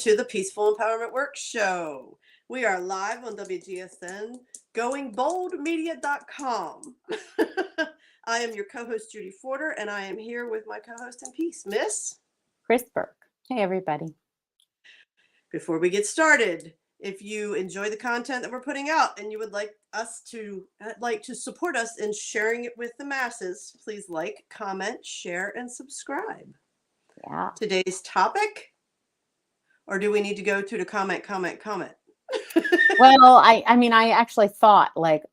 to the Peaceful Empowerment Work Show. We are live on WGSN, goingboldmedia.com. I am your co-host, Judy Forder, and I am here with my co-host in peace, Miss Kris Burke. Hey, everybody. Before we get started, if you enjoy the content that we're putting out and you would like to support us in sharing it with the masses, please like, comment, share, and subscribe. Yeah. Today's topic, or do we need to go to the comment? Well, I actually thought like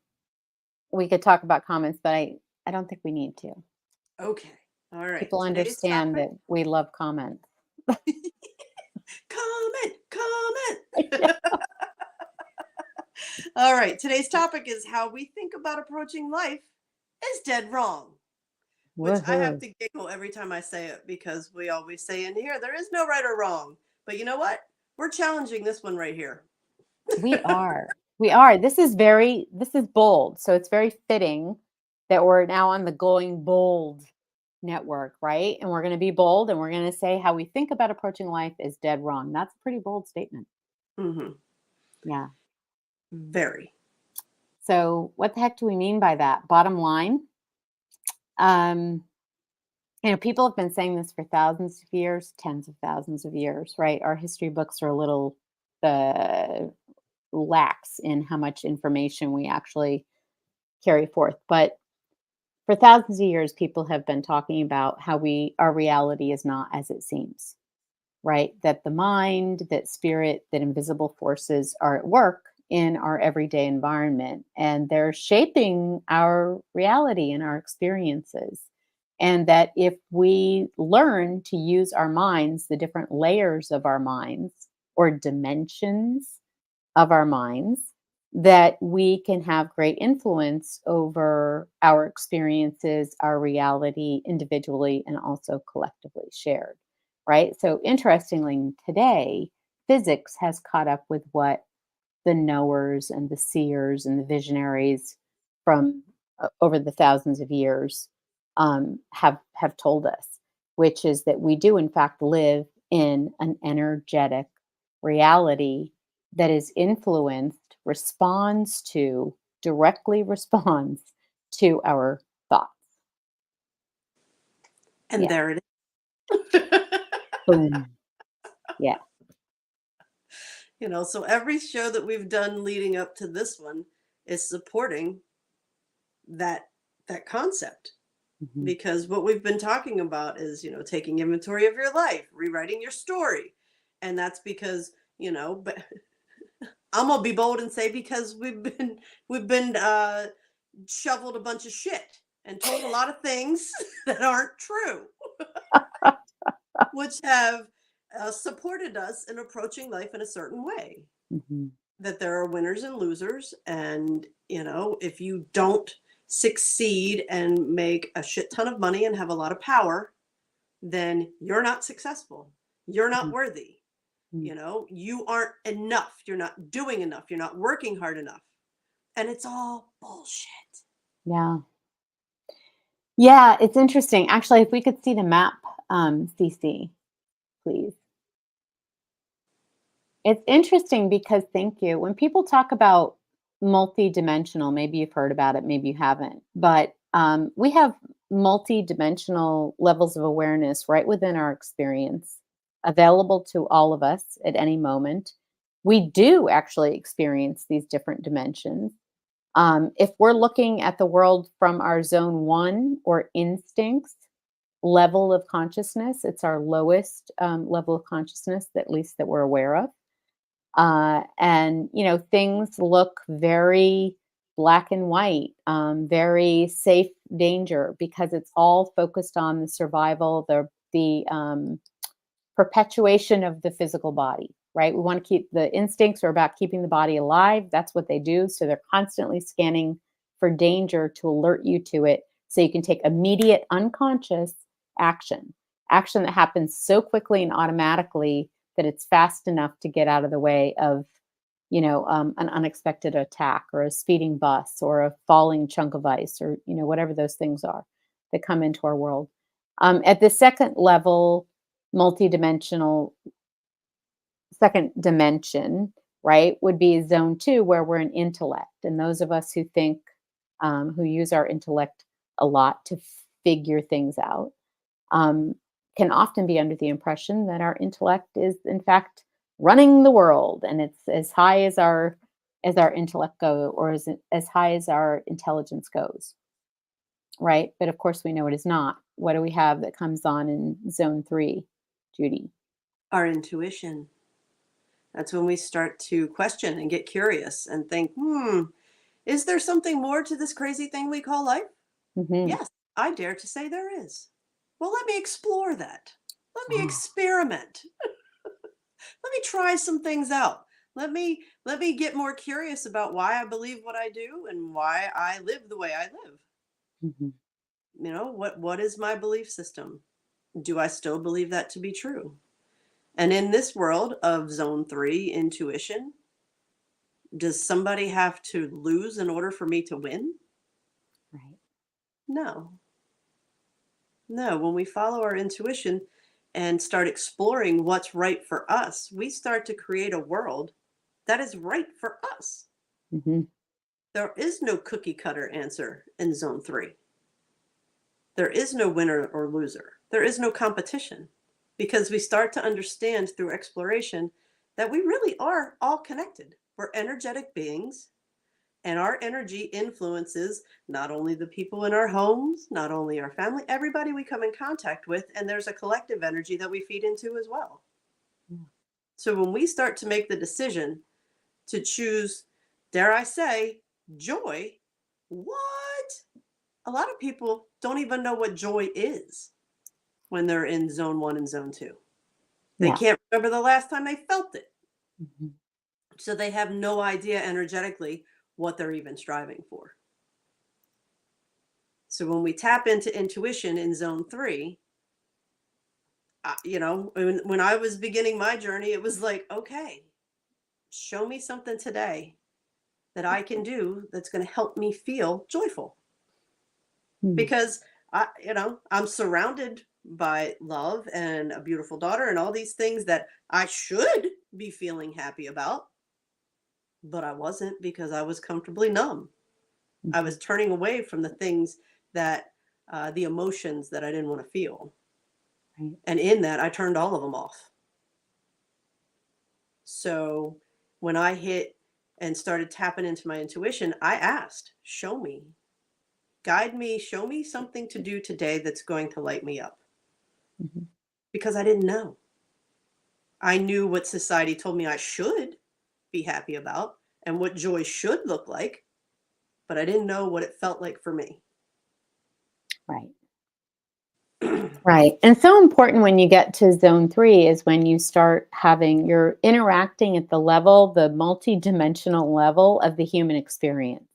we could talk about comments, but I don't think we need to. Okay. All right. People understand that we love comments. Comment. All right. Today's topic is how we think about approaching life is dead wrong. Which I have to giggle every time I say it, because we always say in here, there is no right or wrong. But you know what? We're challenging this one right here. We are. This is bold. So it's very fitting that we're now on the Going Bold network, right? And we're going to be bold, and we're going to say how we think about approaching life is dead wrong. That's a pretty bold statement. Mm-hmm. Yeah. Very. So what the heck do we mean by that? Bottom line, people have been saying this for thousands of years, tens of thousands of years, right? Our history books are a little lax in how much information we actually carry forth. But for thousands of years, people have been talking about how our reality is not as it seems, right? That the mind, that spirit, that invisible forces are at work in our everyday environment, and they're shaping our reality and our experiences. And that if we learn to use our minds, the different layers of our minds or dimensions of our minds, that we can have great influence over our experiences, our reality individually and also collectively shared, right? So interestingly, today, physics has caught up with what the knowers and the seers and the visionaries from over the thousands of years have told us, which is that we do in fact live in an energetic reality that is directly responds to our thoughts. And there it is. Boom. Yeah. So every show that we've done leading up to this one is supporting that concept. Mm-hmm. Because what we've been talking about is, taking inventory of your life, rewriting your story. And that's because, but I'm gonna be bold and say because we've been shoveled a bunch of shit and told a lot of things that aren't true, which have supported us in approaching life in a certain way. Mm-hmm. That there are winners and losers, and if you don't succeed and make a shit ton of money and have a lot of power, then you're not successful. You're not mm-hmm. worthy. You aren't enough. You're not doing enough. You're not working hard enough. And it's all bullshit. Yeah. Yeah, it's interesting. Actually, if we could see the map, CC, please. It's interesting because, thank you, when people talk about multidimensional, maybe you've heard about it, maybe you haven't, but we have multidimensional levels of awareness right within our experience, available to all of us at any moment. We do actually experience these different dimensions. If we're looking at the world from our zone 1 or instincts level of consciousness, it's our lowest level of consciousness, at least that we're aware of. And, things look very black and white, very safe danger, because it's all focused on the survival, the perpetuation of the physical body, right? We want to keep the instincts are about keeping the body alive. That's what they do. So they're constantly scanning for danger to alert you to it, so you can take immediate unconscious action that happens so quickly and automatically that it's fast enough to get out of the way of, an unexpected attack or a speeding bus or a falling chunk of ice or, whatever those things are that come into our world. At the second level, multidimensional second dimension, right, would be zone 2, where we're in intellect. And those of us who think, who use our intellect a lot to figure things out, um, can often be under the impression that our intellect is, in fact, running the world, and it's as high as our intellect go, or as high as our intelligence goes, right? But of course, we know it is not. What do we have that comes on in zone 3, Judy? Our intuition. That's when we start to question and get curious and think, is there something more to this crazy thing we call life? Hmm. Yes, I dare to say there is. Well, let me explore that. Let me Wow. experiment. Let me try some things out. Let me get more curious about why I believe what I do and why I live the way I live. Hmm. What is my belief system? Do I still believe that to be true? And in this world of zone 3 intuition, does somebody have to lose in order for me to win? Right. No. No, when we follow our intuition and start exploring what's right for us, we start to create a world that is right for us. Hmm. There is no cookie cutter answer in zone 3. There is no winner or loser. There is no competition because we start to understand through exploration that we really are all connected. We're energetic beings, and our energy influences not only the people in our homes, not only our family, everybody we come in contact with. And there's a collective energy that we feed into as well. Yeah. So when we start to make the decision to choose, dare I say, joy, what? A lot of people don't even know what joy is when they're in zone 1 and zone 2. They Yeah. can't remember the last time they felt it. Hmm. So they have no idea energetically what they're even striving for. So when we tap into intuition in zone 3, when I was beginning my journey, it was like, okay, show me something today that I can do that's going to help me feel joyful. Because I'm surrounded by love and a beautiful daughter and all these things that I should be feeling happy about, but I wasn't because I was comfortably numb. I Hmm. was turning away from the things that the emotions that I didn't want to feel. Right. And in that, I turned all of them off. So when I hit and started tapping into my intuition, I asked, show me, guide me, show me something to do today that's going to light me up. Hmm. Because I didn't know. I knew what society told me I should be happy about and what joy should look like, but I didn't know what it felt like for me. Right. Right. And so important when you get to zone 3 is when you start you're interacting at the multi-dimensional level of the human experience.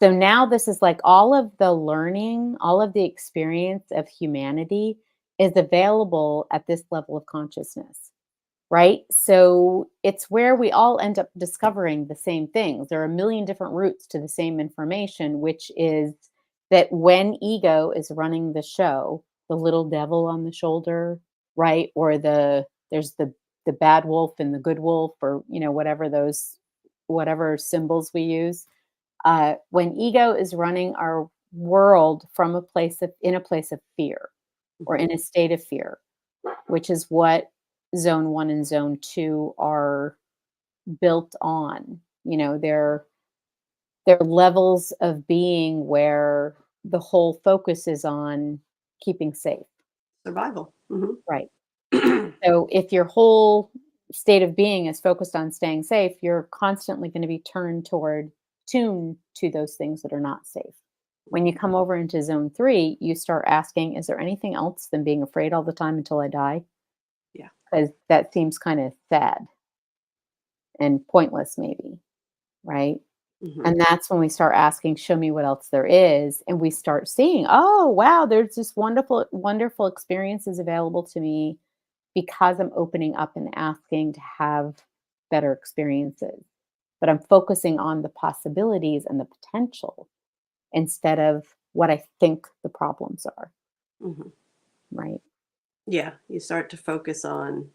So now this is like all of the learning, all of the experience of humanity is available at this level of consciousness, right? So it's where we all end up discovering the same things. There are a million different routes to the same information, which is that when ego is running the show, the little devil on the shoulder, right? Or there's the bad wolf and the good wolf, or whatever symbols we use. When ego is running our world from in a place of fear, or Mhm. in a state of fear, which is what zone 1 and zone 2 are built on. They're levels of being where the whole focus is on keeping safe, Survival. right? Mhm. So if your whole state of being is focused on staying safe, you're constantly going to be tuned to those things that are not safe. When you come over into zone 3, you start asking, is there anything else than being afraid all the time until I die? Yeah. Because that seems kind of sad and pointless, maybe, right? Mhm. And that's when we start asking, show me what else there is. And we start seeing, oh, wow, there's this wonderful, wonderful experiences available to me because I'm opening up and asking to have better experiences. But I'm focusing on the possibilities and the potential instead of what I think the problems are, Mhm. right? Yeah, you start to focus on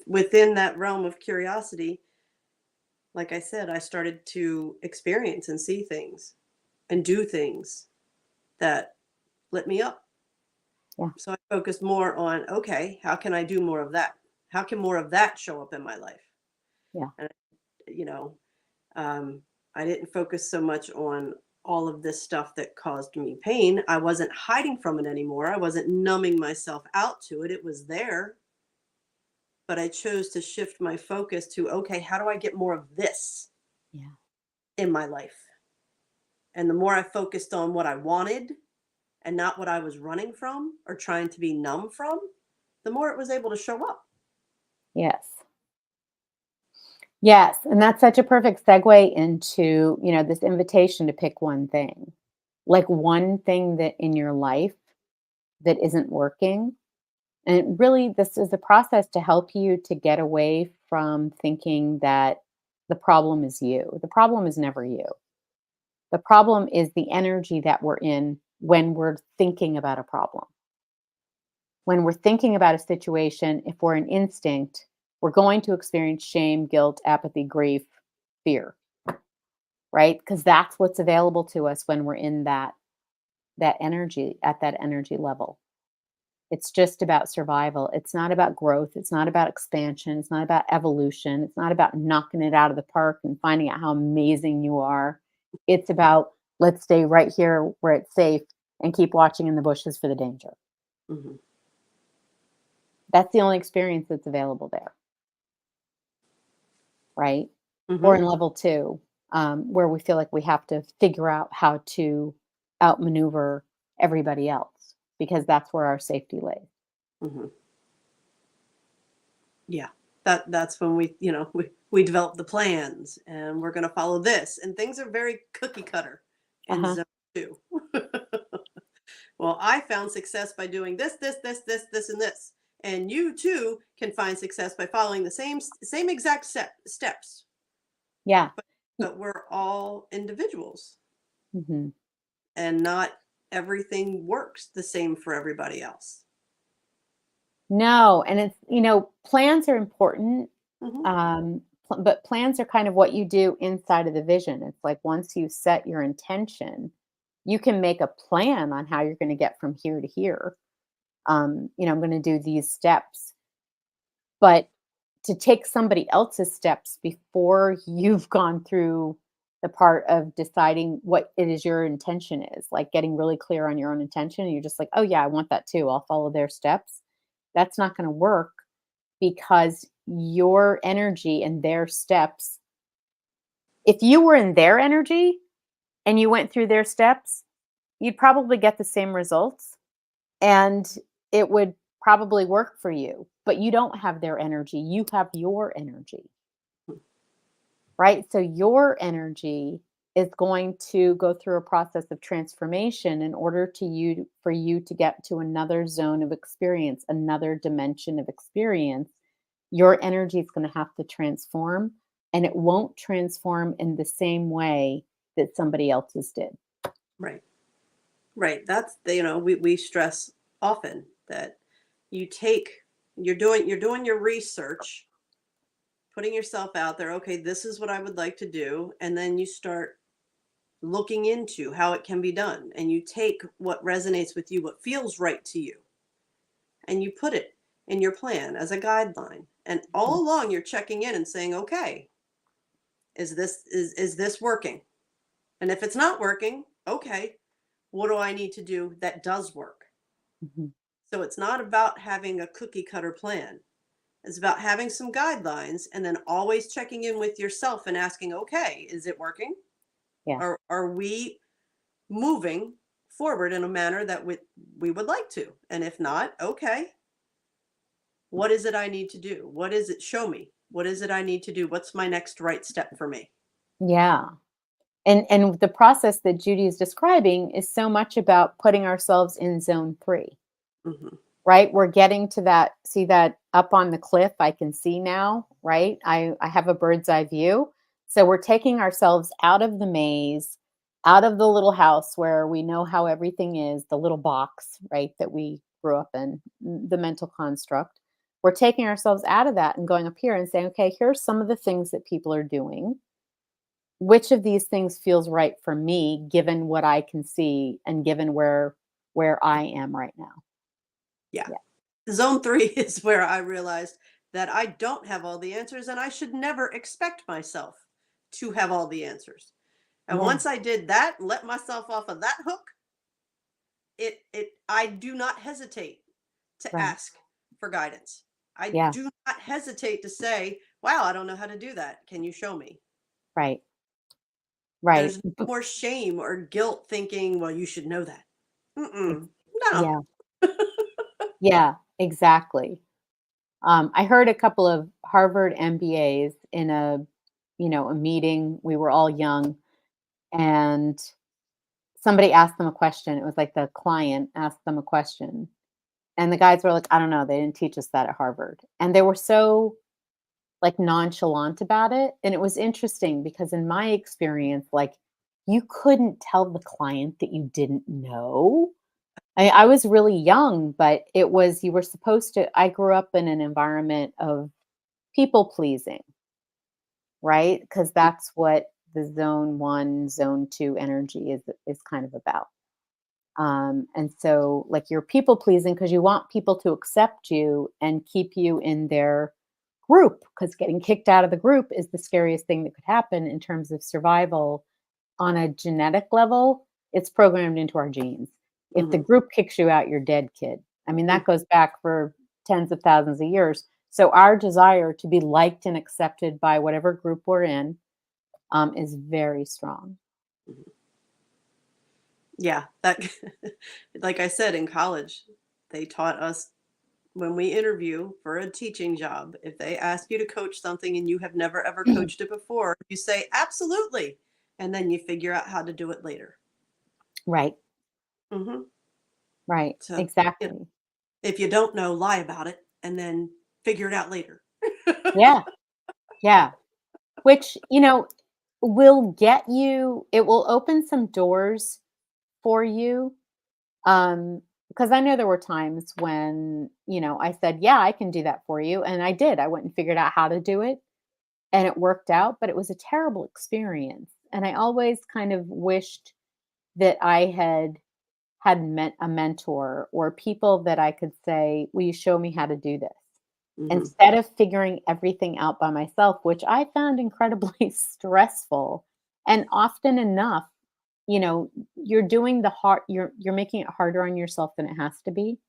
within that realm of curiosity, like I said, I started to experience and see things and do things that lit me up. Yeah. So I focused more on, okay, how can I do more of that? How can more of that show up in my life? Yeah. And, you know, um, I didn't focus so much on all of this stuff that caused me pain. I wasn't hiding from it anymore. I wasn't numbing myself out to it. It was there. But I chose to shift my focus to, okay, how do I get more of this Yeah. in my life? And the more I focused on what I wanted and not what I was running from or trying to be numb from, the more it was able to show up. Yes. Yes, and that's such a perfect segue into, this invitation to pick one thing. Like one thing that in your life that isn't working. And really, this is a process to help you to get away from thinking that the problem is you. The problem is never you. The problem is the energy that we're in when we're thinking about a problem. When we're thinking about a situation, if we're an instinct, we're going to experience shame, guilt, apathy, grief, fear, right? Because that's what's available to us when we're in that energy at that energy level. It's just about survival. It's not about growth. It's not about expansion. It's not about evolution. It's not about knocking it out of the park and finding out how amazing you are. It's about let's stay right here where it's safe and keep watching in the bushes for the danger. Hmm. That's the only experience that's available there, right? Or Hmm. in level two, where we feel like we have to figure out how to outmaneuver everybody else because that's where our safety lays. Hmm. Yeah. That's when we develop the plans and we're going to follow this, and things are very cookie cutter in Uh-huh. zone 2. Well, I found success by doing this, and this. And you too can find success by following the same exact steps. Yeah. But we're all individuals, Mhm. and not everything works the same for everybody else. No, and it's, plans are important, Hmm. but plans are kind of what you do inside of the vision. It's like once you set your intention, you can make a plan on how you're going to get from here to here. I'm going to do these steps, but to take somebody else's steps before you've gone through the part of deciding what it is your intention is, like getting really clear on your own intention, and you're just like, oh yeah, I want that too. I'll follow their steps. That's not going to work because your energy and their steps, if you were in their energy and you went through their steps, you'd probably get the same results and it would probably work for you. But you don't have their energy, you have your energy, right? So your energy is going to go through a process of transformation in order for you to get to another zone of experience, another dimension of experience. Your energy is going to have to transform, and it won't transform in the same way that somebody else's did. Right. Right. That's we stress often that you take you're doing your research, putting yourself out there. Okay, this is what I would like to do, and then you start looking into how it can be done, and you take what resonates with you, what feels right to you, and you put it in your plan as a guideline. And all along you're checking in and saying, okay, is this working? And if it's not working, okay, what do I need to do that does work? Mhm. So it's not about having a cookie cutter plan. It's about having some guidelines and then always checking in with yourself and asking, okay, is it working? Yeah. Or are we moving forward in a manner that we would like to? And if not, okay, what is it I need to do? What is it? Show me. What is it I need to do? What's my next right step for me? Yeah. And the process that Judy is describing is so much about putting ourselves in zone 3. Hmm. Right? We're getting to that, see that up on the cliff I can see now, right? I have a bird's eye view. So we're taking ourselves out of the maze, out of the little house where we know how everything is, the little box, right, that we grew up in, the mental construct. we're taking ourselves out of that and going up here and saying, okay, here's some of the things that people are doing. Which of these things feels right for me, given what I can see and given where I am right now? Yeah. Yeah. Zone 3 is where I realized that I don't have all the answers and I should never expect myself to have all the answers. And Yeah. once I did that, let myself off of that hook, I do not hesitate to Right. ask for guidance. I Yeah. do not hesitate to say, "Wow, I don't know how to do that. Can you show me?" Right. Right. There's no more shame or guilt thinking, "Well, you should know that." Ex- Mm-mm. No. Yeah. Yeah. Exactly. I heard a couple of Harvard MBAs in a meeting. We were all young, and somebody asked them a question. It was like the client asked them a question, and the guys were like, "I don't know. They didn't teach us that at Harvard." And they were so like nonchalant about it. And it was interesting because in my experience, like you couldn't tell the client that you didn't know. I was really young, but it was you were supposed to. I grew up in an environment of people pleasing, right? Because that's what the zone one, zone two energy is kind of about. And so like you're people pleasing because you want people to accept you and keep you in their group, because getting kicked out of the group is the scariest thing that could happen in terms of survival on a genetic level. It's programmed into our genes. If the Mhm. group kicks you out, you're dead, kid. I mean, Mm. that goes back for tens of thousands of years. So our desire to be liked and accepted by whatever group we're in is very strong. Mhm. Yeah, that like I said in college, they taught us when we interview for a teaching job, if they ask you to coach something and you have never ever coached it before, you say absolutely, and then you figure out how to do it later. Right, Mhm. right, So, you know, exactly. if you don't know, lie about it and then figure it out later. Yeah, yeah. Which, will get you, it will open some doors for you. Because I know there were times when, I said, yeah, I can do that for you. And I did. I went and figured out how to do it and it worked out, but it was a terrible experience. And I always kind of wished that I had met a mentor or people that I could say, will you show me how to do this? Mhm. Instead of figuring everything out by myself, which I found incredibly stressful. And often enough, you're doing the hard you're making it harder on yourself than it has to be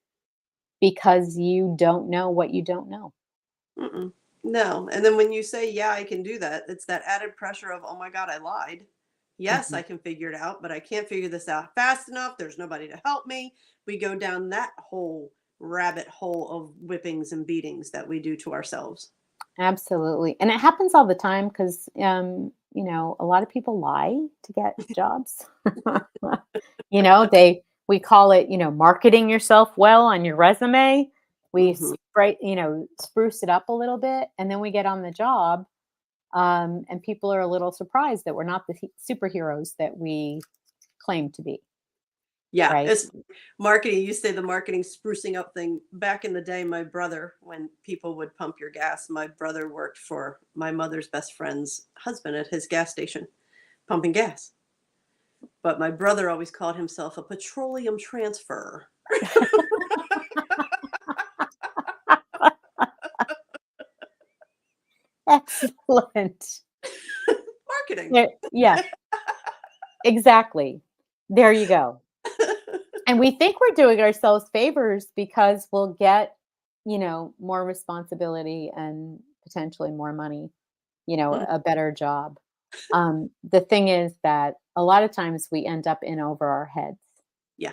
because you don't know what you don't know. Mm-mm. No, and then when you say, "Yeah, I can do that," it's that added pressure of, "Oh my god, I lied. Yes, Mhm. I can figure it out, but I can't figure this out fast enough. There's nobody to help me." We go down that whole rabbit hole of whippings and beatings that we do to ourselves. Absolutely. And it happens all the time because a lot of people lie to get jobs. We call it, marketing yourself well on your resume. We Mhm. spruce it up a little bit and then we get on the job. And people are a little surprised that we're not the superheroes that we claim to be, Yeah, right? it's marketing. You say the marketing sprucing up thing. Back in the day, my brother, when people would pump your gas, my brother worked for my mother's best friend's husband at his gas station, pumping gas. But my brother always called himself a petroleum transfer. Excellent. Marketing. Yeah, exactly. There you go. And we think we're doing ourselves favors because we'll get, more responsibility and potentially more money, Mm, a better job. The thing is that a lot of times we end up in over our heads. yeah,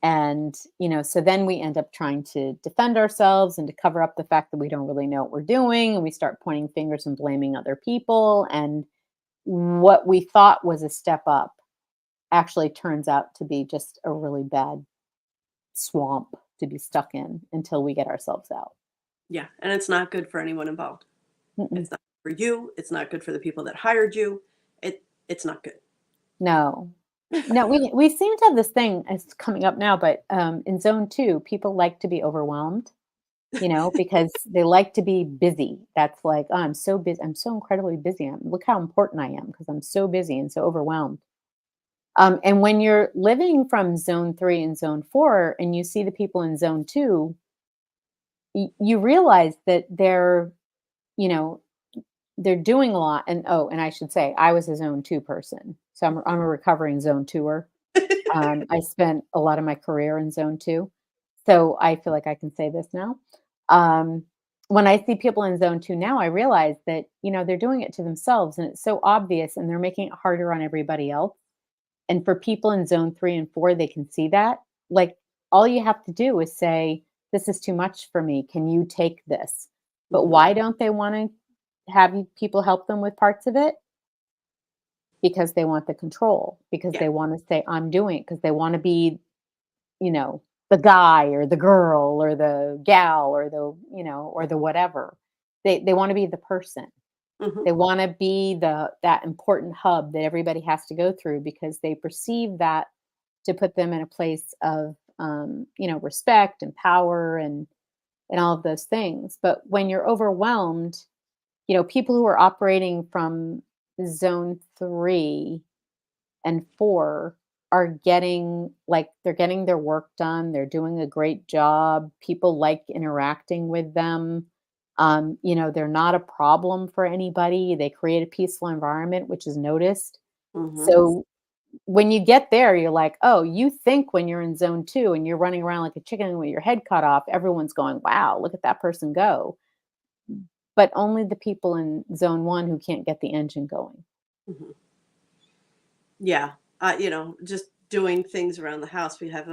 And, so then we end up trying to defend ourselves and to cover up the fact that we don't really know what we're doing. And we start pointing fingers and blaming other people. And what we thought was a step up actually turns out to be just a really bad swamp to be stuck in until we get ourselves out. yeah, and it's not good for anyone involved. Mm-mm. It's not good for you. It's not good for the people that hired you. It's not good. No. No, we seem to have this thing, it's coming up now, but in zone two, people like to be overwhelmed. because they like to be busy. That's like, oh, I'm so busy. I'm so incredibly busy. Look how important I am because I'm so busy and so overwhelmed. And when you're living from zone 3 and zone 4, and you see the people in zone 2, you realize that you know, they're doing a lot. And oh, and I should say, I was a zone 2 person. So I'm a recovering zone 2er. I spent a lot of my career in zone 2. So I feel like I can say this now. Um, when I see people in zone 2 now, I realize that, they're doing it to themselves and it's so obvious and they're making it harder on everybody else. And for people in zone 3 and 4, they can see that. Like, all you have to do is say, this is too much for me. Can you take this? But Mhm. why don't they want to have people help them with parts of it? Because they want the control, because Yeah. they want to say, I'm doing it, because they want to be, the guy or the girl or the gal or or the whatever. They want to be the person. Mhm. They want to be that important hub that everybody has to go through because they perceive that to put them in a place of respect and power and all of those things. But when you're overwhelmed, people who are operating from zone 3 and 4 are they're getting their work done, they're doing a great job, people like interacting with them. They're not a problem for anybody, they create a peaceful environment, which is noticed. Mhm. So when you get there, you're like, oh, you think when you're in zone 2 and you're running around like a chicken with your head cut off, everyone's going, wow, look at that person go. But only the people in zone 1 who can't get the engine going. Mhm. Yeah. Just doing things around the house. We have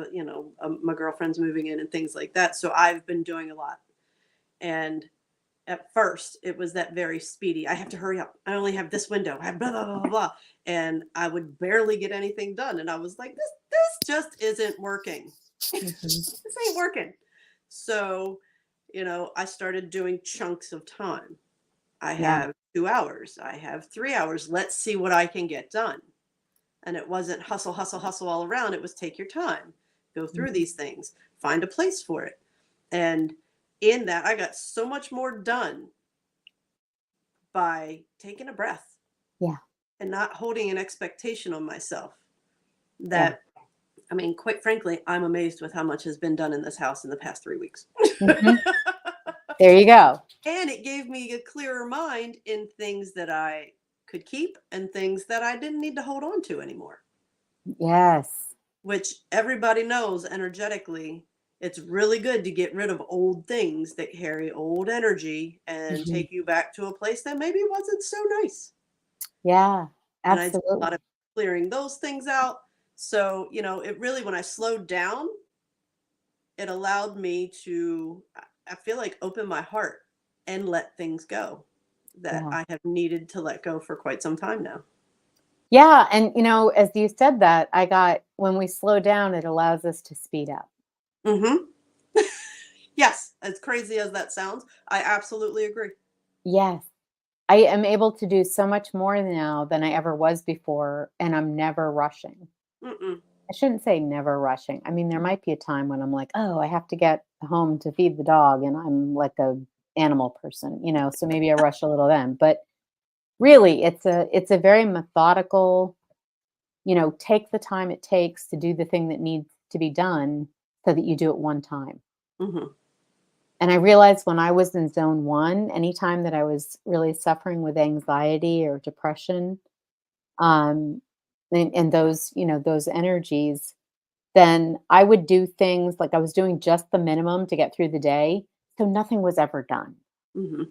my girlfriend's moving in and things like that. So I've been doing a lot. And at first, it was that very speedy. I have to hurry up. I only have this window. I have blah blah blah blah blah, and I would barely get anything done. And I was like, this just isn't working. Mhm. This ain't working. So, I started doing chunks of time. I Yeah. have 2 hours. I have 3 hours. Let's see what I can get done. And it wasn't hustle, hustle, hustle all around. It was take your time, go through Mhm. these things, find a place for it. And in that, I got so much more done by taking a breath Yeah. and not holding an expectation on myself. Yeah. That, I mean, quite frankly, I'm amazed with how much has been done in this house in the past 3 weeks. Mhm. There you go. And it gave me a clearer mind in things that I could keep and things that I didn't need to hold on to anymore, Yes. which everybody knows energetically. It's really good to get rid of old things that carry old energy and Mhm. take you back to a place that maybe wasn't so nice. Yeah, And I did a lot absolutely. of clearing those things out. So, it really, when I slowed down, it allowed me to, I feel like, open my heart and let things go that Yeah. I have needed to let go for quite some time now. Yeah, and, as you said that, when we slow down, it allows us to speed up. Hmm. Yes, as crazy as that sounds, I absolutely agree. Yes. I am able to do so much more now than I ever was before, and I'm never rushing. Mm-mm. I shouldn't say never rushing. I mean, there might be a time when I'm like, "Oh, I have to get home to feed the dog," and I'm like a animal person, so maybe I rush a little then. But really, it's a very methodical, take the time it takes to do the thing that needs to be done so that you do it one time. Hmm. And I realized when I was in zone 1, anytime that I was really suffering with anxiety or depression, um, and those, those energies, then I would do things like I was doing just the minimum to get through the day. So nothing was ever done. Hmm.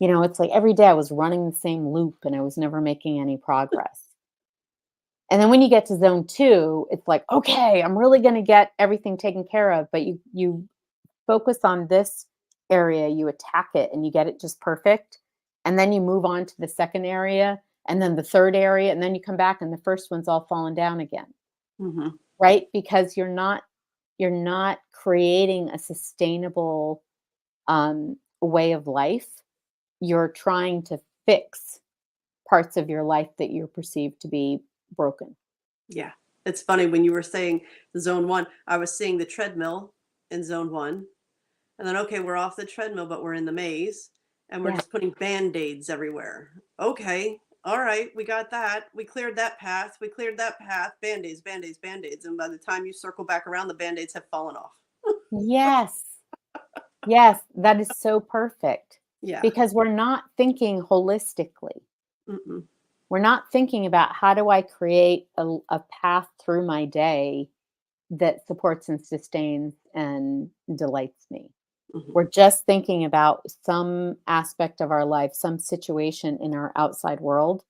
It's like every day I was running the same loop and I was never making any progress. And then when you get to zone 2, it's like, okay, I'm really going to get everything taken care of. But you focus on this area, you attack it, and you get it just perfect. And then you move on to the second area, and then the third area, and then you come back, and the first one's all fallen down again, Hmm. right? Because you're not creating a sustainable way of life. You're trying to fix parts of your life that you perceive to be broken. Yeah. It's funny when you were saying zone 1, I was seeing the treadmill in zone 1. And then, okay, we're off the treadmill, but we're in the maze and we're Yeah. just putting band-aids everywhere. Okay. All right. We got that. We cleared that path. We cleared that path. Band-aids, band-aids, band-aids. And by the time you circle back around, the band-aids have fallen off. Yes. Yes, that is so perfect Yeah. because we're not thinking holistically. Mm-mm. We're not thinking about how do I create a path through my day that supports and sustains and delights me. Mhm. We're just thinking about some aspect of our life, some situation in our outside world,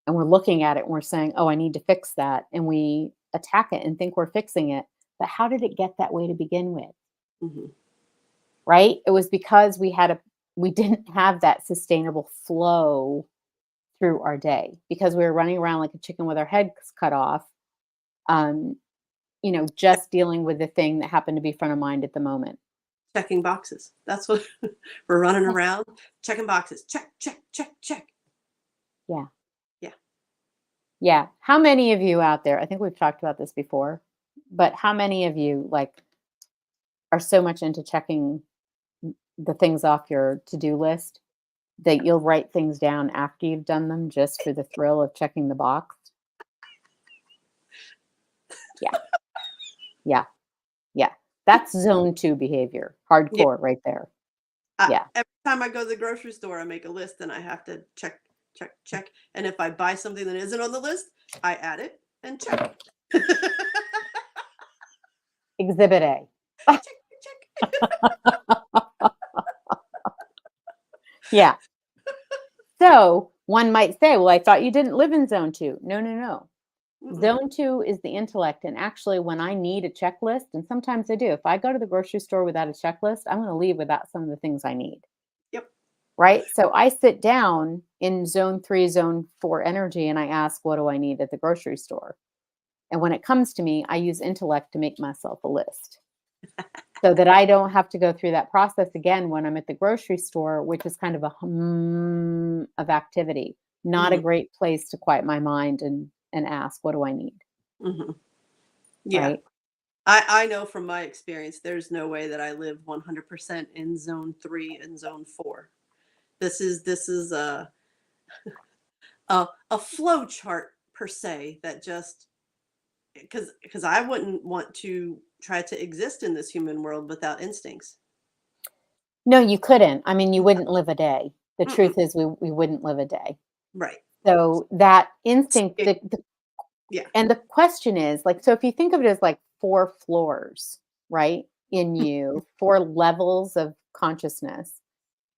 and we're looking at it and we're saying, "Oh, I need to fix that." And we attack it and think we're fixing it. But how did it get that way to begin with? Mhm. Right? It was because we didn't have that sustainable flow through our day because we were running around like a chicken with our heads cut off. Um, just dealing with the thing that happened to be front of mind at the moment. Checking boxes. That's what we're running around, checking boxes. Check, check, check, check. Yeah. Yeah. Yeah. How many of you out there, I think we've talked about this before, but how many of you like are so much into checking the things off your to-do list that you'll write things down after you've done them just for the thrill of checking the box? Yeah. Yeah. Yeah. That's zone 2 behavior. Yeah. Hardcore right there. Yeah. Every time I go to the grocery store, I make a list and I have to check, check, check. And if I buy something that isn't on the list, I add it and check. Exhibit A. Check, check. Yeah. So one might say, well, I thought you didn't live in zone 2. No, no, no. Mm-mm. Zone 2 is the intellect. And actually, when I need a checklist, and sometimes I do, if I go to the grocery store without a checklist, I'm going to leave without some of the things I need. Yep. Right. So I sit down in zone 3, zone 4 energy, and I ask, what do I need at the grocery store? And when it comes to me, I use intellect to make myself a list so that I don't have to go through that process again when I'm at the grocery store, which is kind of a of activity, not a Mhm. great place to quiet my mind and ask, what do I need? Mhm. Yeah. Right. I know from my experience, there's no way that I live 100% in zone 3 and zone 4. This is a flow chart per se that just because I wouldn't want to try to exist in this human world without instincts. No, you couldn't. I mean, you wouldn't live a day. The Mm-mm. truth is, we wouldn't live a day. Right. So that instinct, It, yeah. and the question is like, so if you think of it as like 4 floors, right, in you, 4 levels of consciousness,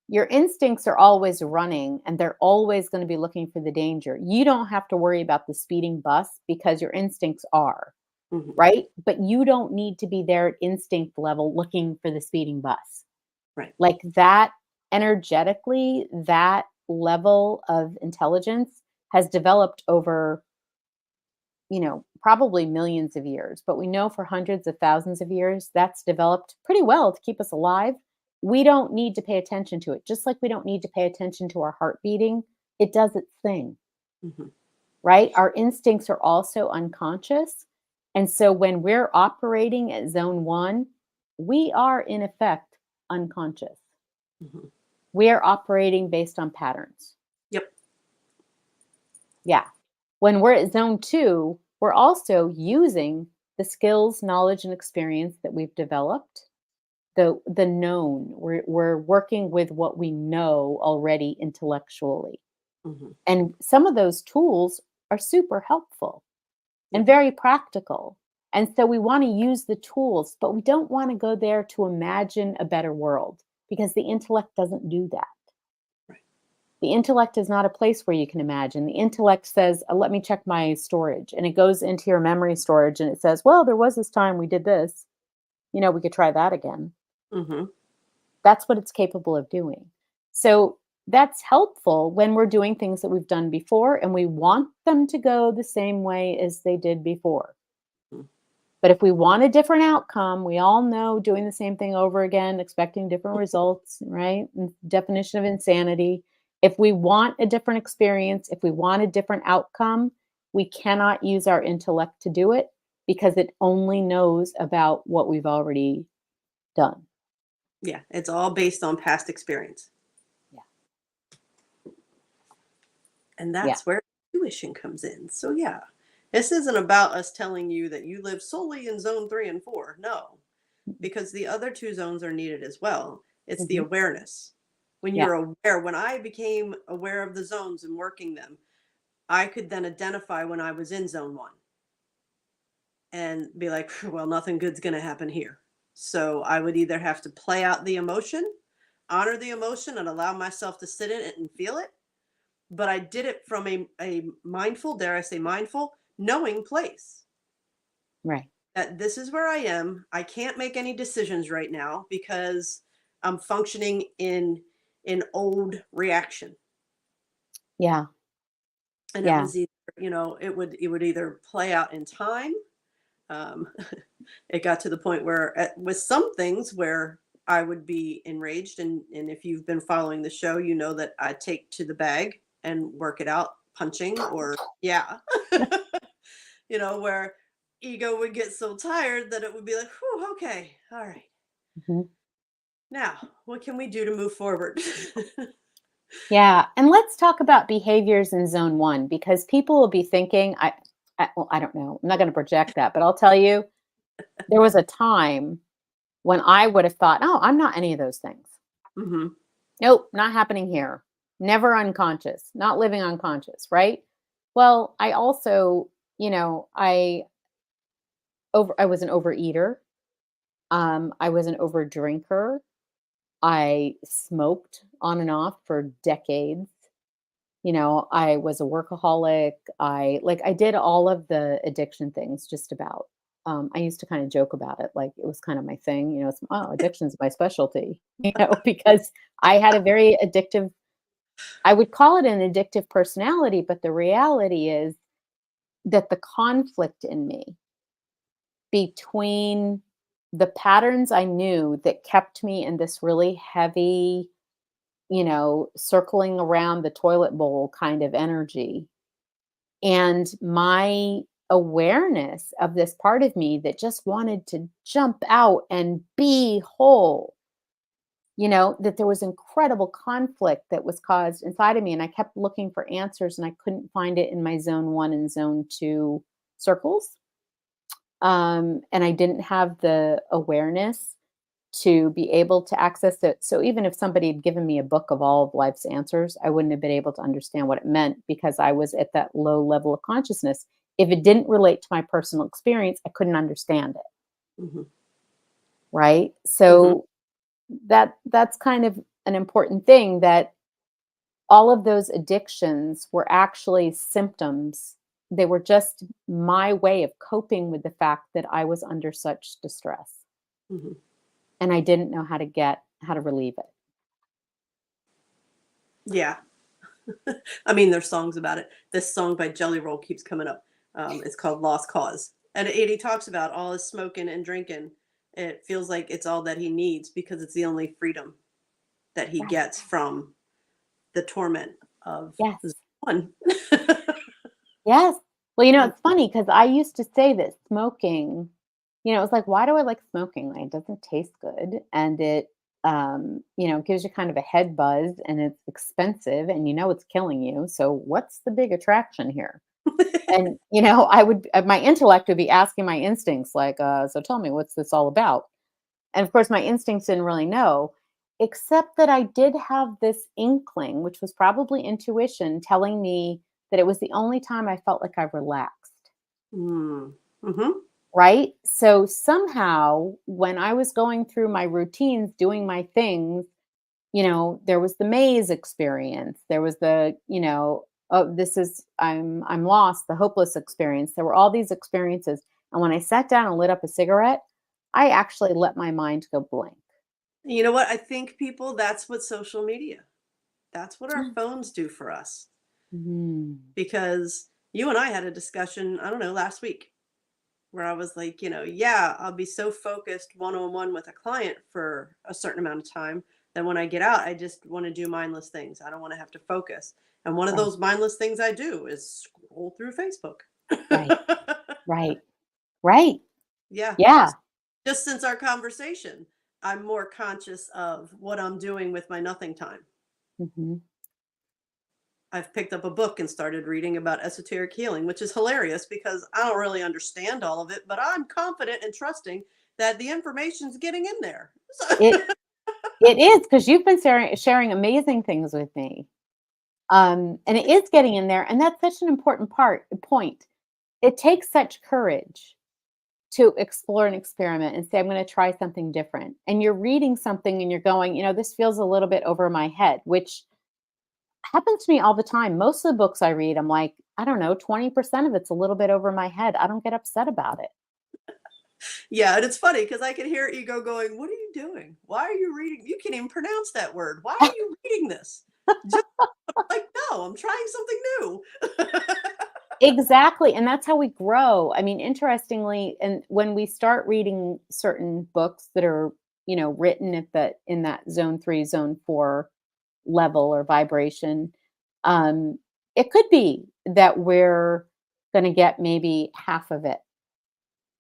your instincts are always running and they're always going to be looking for the danger. You don't have to worry about the speeding bus because your instincts are, Mhm. right? But you don't need to be there at instinct level looking for the speeding bus. Right. Like that energetically, that level of intelligence has developed over, probably millions of years, but we know for hundreds of thousands of years that's developed pretty well to keep us alive. We don't need to pay attention to it. Just like we don't need to pay attention to our heart beating, it does its thing, Mhm. right? Our instincts are also unconscious. And so when we're operating at zone 1, we are in effect unconscious. Mhm. We are operating based on patterns. Yep. Yeah. When we're at zone 2, we're also using the skills, knowledge, and experience that we've developed. The known. We're working with what we know already intellectually. Mhm. And some of those tools are super helpful and Yep. very practical. And so we want to use the tools, but we don't want to go there to imagine a better world because the intellect doesn't do that. Right. The intellect is not a place where you can imagine. The intellect says, let me check my storage. And it goes into your memory storage and it says, well, there was this time we did this. We could try that again. Mhm. That's what it's capable of doing. So that's helpful when we're doing things that we've done before and we want them to go the same way as they did before. Mm. But if we want a different outcome, we all know doing the same thing over again, expecting different results, right? And definition of insanity. If we want a different experience, if we want a different outcome, we cannot use our intellect to do it because it only knows about what we've already done. Yeah, it's all based on past experience. Yeah. And Yeah. that's where intuition comes in. So yeah, this isn't about us telling you that you live solely in zone 3 and 4. No, because the other two zones are needed as well. It's the Mhm. awareness. When Yeah. you're aware, when I became aware of the zones and working them, I could then identify when I was in zone 1 and be like, well, nothing good's going to happen here. So I would either have to play out the emotion, honor the emotion, and allow myself to sit in it and feel it. But I did it from a mindful, dare I say mindful, knowing place Right. that this is where I am. I can't make any decisions right now because I'm functioning in old reaction. Yeah. And it Yeah. was either, it would either play out in time. Um, it got to the point where with some things where I would be enraged, and if you've been following the show, you know that I take to the bag and work it out, punching or yeah, where ego would get so tired that it would be like, whew, okay, all right, Mhm. now what can we do to move forward? Yeah, and let's talk about behaviors in zone 1 because people will be thinking well, I don't know. I'm not going to project that, but I'll tell you there was a time when I would have thought, "Oh, I'm not any of those things. Hmm. Nope, not happening here. Never unconscious, not living unconscious," right? Well, I also, I was an overeater. I was an overdrinker. I smoked on and off for decades. I was a workaholic. I did all of the addiction things just about. I used to kind of joke about it, like it was kind of my thing. Addiction's my specialty, because I had a very addictive, I would call it an addictive personality, but the reality is that the conflict in me between the patterns I knew that kept me in this really heavy, circling around the toilet bowl kind of energy. And my awareness of this part of me that just wanted to jump out and be whole, that there was incredible conflict that was caused inside of me. And I kept looking for answers and I couldn't find it in my zone 1 and zone 2 circles. And I didn't have the awareness to be able to access it. So even if somebody had given me a book of all of life's answers, I wouldn't have been able to understand what it meant because I was at that low level of consciousness. If it didn't relate to my personal experience, I couldn't understand it. Hmm. Right. Hmm. So that's kind of an important thing, that all of those addictions were actually symptoms. They were just my way of coping with the fact that I was under such distress. Hmm. And I didn't know how to relieve it. Yeah. I mean, there's songs about it. This song by Jelly Roll keeps coming up. It's called Lost Cause. And he talks about all his smoking and drinking. It feels like it's all that he needs because it's the only freedom that he Right. gets from the torment of Yes. one. Yes. Well, it's funny because I used to say that smoking, it was like, why do I like smoking? Like, it doesn't taste good. And it, gives you kind of a head buzz and it's expensive and it's killing you. So what's the big attraction here? And, my intellect would be asking my instincts, like, so tell me, what's this all about? And of course, my instincts didn't really know, except that I did have this inkling, which was probably intuition telling me that it was the only time I felt like I relaxed. Mm. Hmm. Right. So somehow, when I was going through my routines, doing my things, there was the maze experience. There was the, oh, I'm lost, the hopeless experience. There were all these experiences. And when I sat down and lit up a cigarette, I actually let my mind go blank. You know what? I think people, that's what social media, that's what our phones do for us. Mm. Because you and I had a discussion, I don't know, last week where I was like, yeah, I'll be so focused one on one with a client for a certain amount of time that when I get out, I just want to do mindless things. I don't want to have to focus. And one of Right. those mindless things I do is scroll through Facebook. Right. Right. Right. Yeah. Yeah. Just since our conversation, I'm more conscious of what I'm doing with my nothing time. Hmm. I've picked up a book and started reading about esoteric healing, which is hilarious because I don't really understand all of it, but I'm confident and trusting that the information's getting in there. So It it is, because you've been sharing amazing things with me. And it is getting in there, and that's such an important point. It takes such courage to explore and experiment and say, I'm going to try something different. And you're reading something and you're going, this feels a little bit over my head, which happens to me all the time. Most of the books I read, I'm like, I don't know, 20% of it's a little bit over my head. I don't get upset about it. yeah, and it's funny because I can hear ego going, "What are you doing? Why are you reading? You can't even pronounce that word. Why are you reading this?" Just like, no, I'm trying something new. Exactly. And that's how we grow. I mean, interestingly, and when we start reading certain books that are, written at in that zone 3, zone 4 level or vibration, um, it could be that we're going to get maybe half of it,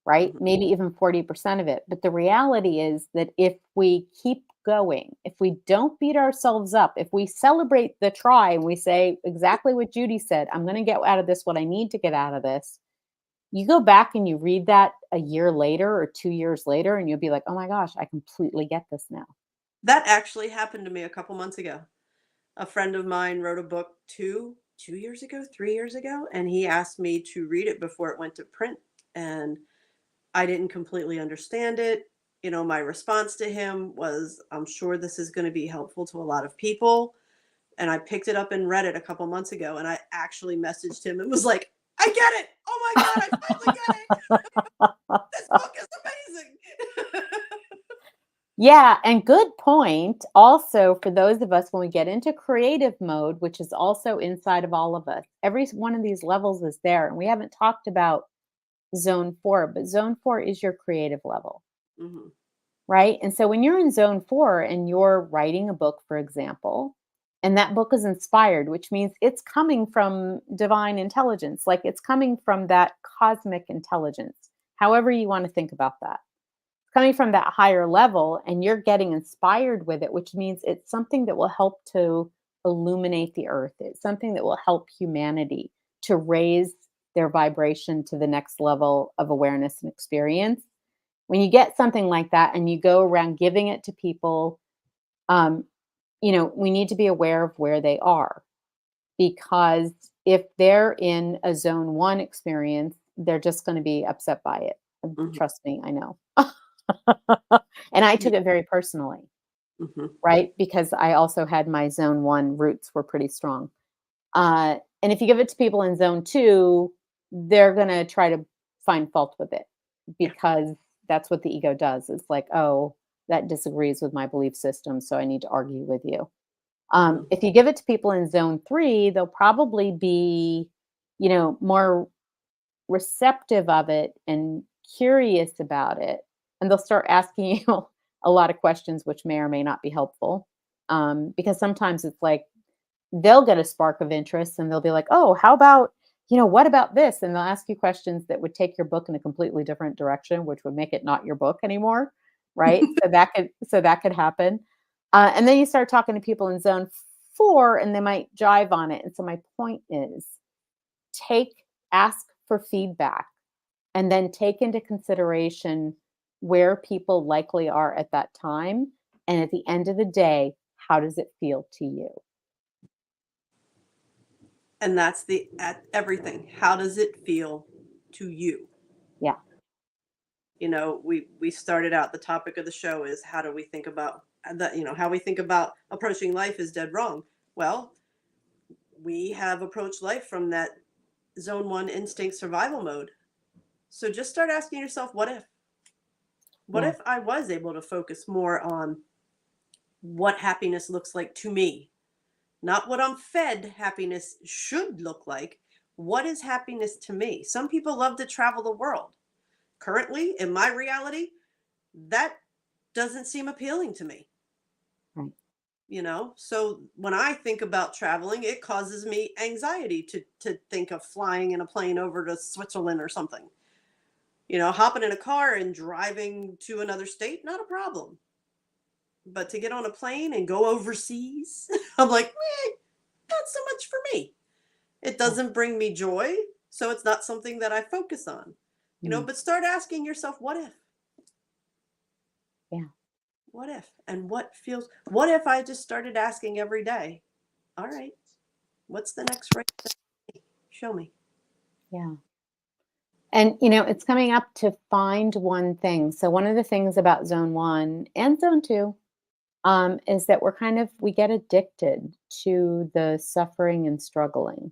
right? Mhm. Maybe even 40% of it. But the reality is that if we keep going, if we don't beat ourselves up, if we celebrate the try and we say exactly what Judy said, I'm going to get out of this what I need to get out of this. You go back and you read that a year later or 2 years later, and you'll be like, oh my gosh, I completely get this now. That actually happened to me a couple months ago. A friend of mine wrote a book 2 years ago, 3 years ago, and he asked me to read it before it went to print. And I didn't completely understand it. My response to him was, I'm sure this is going to be helpful to a lot of people. And I picked it up and read it a couple months ago. And I actually messaged him and was like, I get it. Oh my God, I finally get it. This book is amazing. Yeah, and good point. Also, for those of us when we get into creative mode, which is also inside of all of us, every one of these levels is there. And we haven't talked about zone 4, but zone 4 is your creative level, Mhm. right? And so when you're in zone 4 and you're writing a book, for example, and that book is inspired, which means it's coming from divine intelligence, like it's coming from that cosmic intelligence, however you want to think about that, coming from that higher level, and you're getting inspired with it, which means it's something that will help to illuminate the earth. It's something that will help humanity to raise their vibration to the next level of awareness and experience. When you get something like that and you go around giving it to people, um, we need to be aware of where they are, because if they're in a zone 1 experience, they're just going to be upset by it. Mhm. Trust me, I know. And I Yeah. took it very personally, Mhm. right? Because I also had my zone 1 roots were pretty strong. And if you give it to people in zone 2, they're going to try to find fault with it, Yeah. because that's what the ego does. It's like, oh, that disagrees with my belief system, so I need to argue with you. Mhm. If you give it to people in zone 3, they'll probably be, more receptive of it and curious about it. And they'll start asking you a lot of questions, which may or may not be helpful. Because sometimes it's like they'll get a spark of interest and they'll be like, oh, how about, what about this? And they'll ask you questions that would take your book in a completely different direction, which would make it not your book anymore. Right. So that could happen. And then you start talking to people in zone 4 and they might jive on it. And so my point is, ask for feedback, and then take into consideration where people likely are at that time. And at the end of the day, how does it feel to you? And that's at everything. How does it feel to you? Yeah. We started out, the topic of the show is how do we think about that, how we think about approaching life is dead wrong. Well, we have approached life from that zone 1 instinct survival mode. So just start asking yourself, what Yeah. if I was able to focus more on what happiness looks like to me, not what I'm fed happiness should look like. What is happiness to me? Some people love to travel the world. Currently, in my reality, that doesn't seem appealing to me. Right. So when I think about traveling, it causes me anxiety to think of flying in a plane over to Switzerland or something. Hopping in a car and driving to another state, not a problem. But to get on a plane and go overseas, I'm like, not so much for me. It doesn't bring me joy, so it's not something that I focus on. But start asking yourself, what if? Yeah. What if? And what if I just started asking every day, all right, what's the next right thing? Show me. Yeah. And, it's coming up to find one thing. So one of the things about zone 1 and zone 2 is that we get addicted to the suffering and struggling,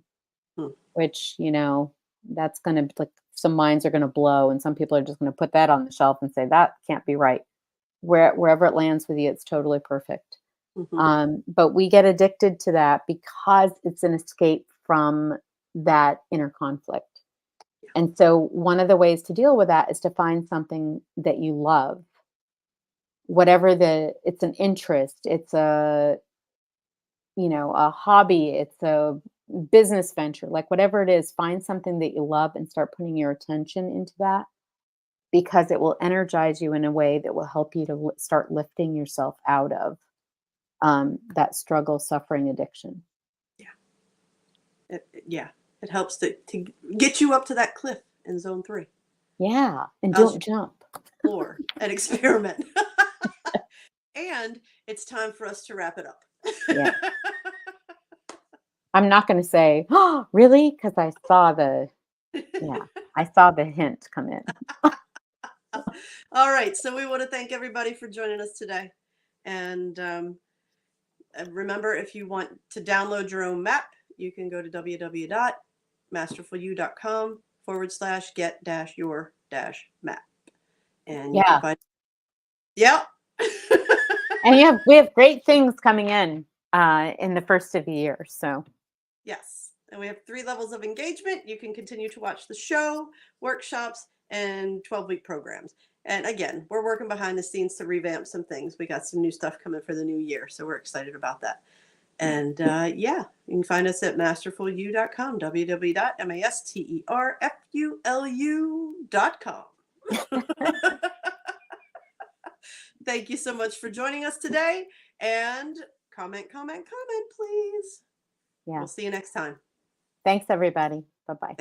Hmm. which, that's going to, like, some minds are going to blow and some people are just going to put that on the shelf and say, that can't be right. Wherever it lands with you, it's totally perfect. But we get addicted to that because it's an escape from that inner conflict. And so one of the ways to deal with that is to find something that you love. Whatever it's an interest, it's a hobby, it's a business venture, like whatever it is, find something that you love and start putting your attention into that because it will energize you in a way that will help you to start lifting yourself out of that struggle, suffering, addiction. It helps to get you up to that cliff in zone 3. Yeah, and don't jump. Explore and experiment. And it's time for us to wrap it up. Yeah. I'm not going to say, oh, really? Because I saw the hint come in. All right. So we want to thank everybody for joining us today. And remember, if you want to download your own map, you can go to www.masterfulU.com/get-your-map. And you can find. Yeah. And we have great things coming in the first of the year. So. Yes. And we have 3 levels of engagement. You can continue to watch the show, workshops, and 12-week programs. And again, we're working behind the scenes to revamp some things. We got some new stuff coming for the new year. So we're excited about that. And you can find us at masterfulu.com, www.masterfulu.com. Thank you so much for joining us today. And comment, please. Yeah. We'll see you next time. Thanks, everybody. Bye-bye.